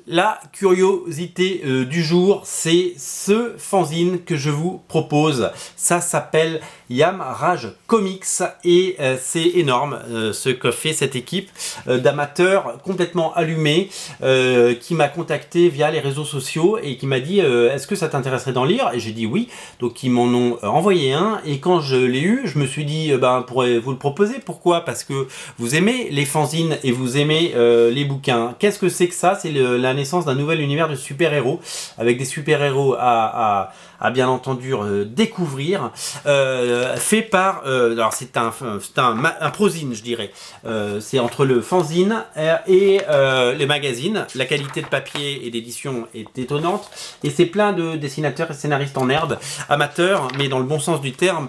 La curiosité du jour, c'est ce fanzine que je vous propose. Ça s'appelle Yamraj Comics et c'est énorme ce que fait cette équipe d'amateurs complètement allumés qui m'a contacté via les réseaux sociaux et qui m'a dit est-ce que ça t'intéresserait d'en lire? Et j'ai dit oui, donc ils m'en ont envoyé un et quand je l'ai eu, je me suis dit pourrez vous le proposer. Pourquoi? Parce que vous aimez les fanzines et vous aimez les bouquins. Qu'est-ce que c'est que ça? C'est la naissance d'un nouvel univers de super-héros avec des super-héros à bien entendu découvrir, fait par alors c'est un prozine, je dirais, c'est entre le fanzine et les magazines. La qualité de papier et d'édition est étonnante et c'est plein de dessinateurs et scénaristes en herbe, amateurs mais dans le bon sens du terme,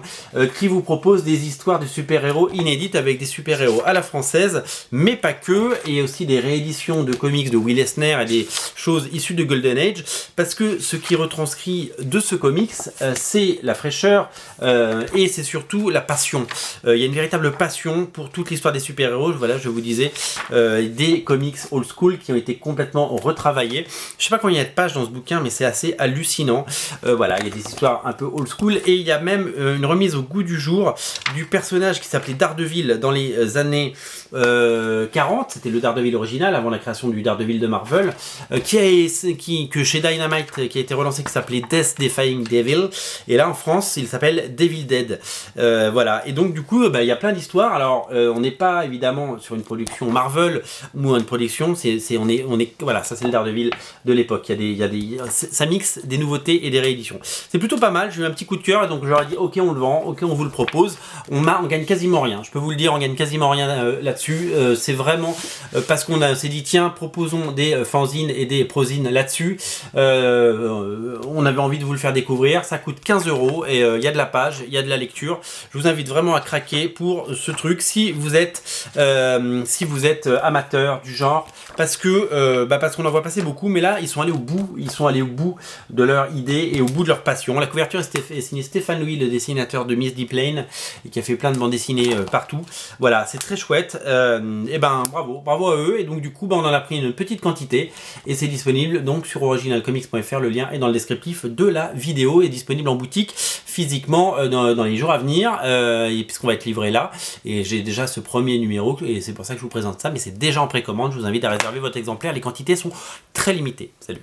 qui vous proposent des histoires de super-héros inédites avec des super-héros à la française mais pas que, et aussi des rééditions de comics de Will Eisner et des choses issues de Golden Age, parce que ce qui retranscrit de ce comics, c'est la fraîcheur et c'est surtout la passion. Il y a une véritable passion pour toute l'histoire des super-héros. Voilà, je vous disais, des comics old school qui ont été complètement retravaillés. Je sais pas combien il y a de pages dans ce bouquin, mais c'est assez hallucinant. Voilà, il y a des histoires un peu old school et il y a même une remise au goût du jour du personnage qui s'appelait Daredevil dans les années 40. C'était le Daredevil original avant la création du Daredevil de Marvel, que chez Dynamite qui a été relancé, qui s'appelait Death Defying Devil, et là en France il s'appelle Devil Dead. Voilà, et donc du coup il y a plein d'histoires. Alors on n'est pas évidemment sur une production Marvel ou une production, on est voilà, ça c'est le Daredevil de l'époque. Ça mixe des nouveautés et des rééditions. C'est plutôt pas mal. J'ai eu un petit coup de cœur et donc je leur ai dit ok, on le vend, ok, on vous le propose. On gagne quasiment rien, je peux vous le dire, on gagne quasiment rien là-dessus. C'est vraiment parce qu'on s'est dit tiens, proposons des fanzines et des prozines là-dessus. On avait envie de vous le faire découvrir. Ça coûte 15 € et il y a de la page, il y a de la lecture. Je vous invite vraiment à craquer pour ce truc si vous êtes amateur du genre, parce qu'on en voit passer beaucoup, mais là ils sont allés au bout de leur idée et au bout de leur passion. La couverture est signée Stéphane Louis, le dessinateur de Miss Deepplane, et qui a fait plein de bandes dessinées partout. Voilà, c'est très chouette. Et bravo à eux. Et donc du coup on en a pris une petite quantité et c'est disponible donc sur originalcomics.fr. Le lien est dans le descriptif de la vidéo, est disponible en boutique physiquement dans les jours à venir, puisqu'on va être livré là, et j'ai déjà ce premier numéro et c'est pour ça que je vous présente ça, mais c'est déjà en précommande. Je vous invite à réserver votre exemplaire, les quantités sont très limitées. Salut.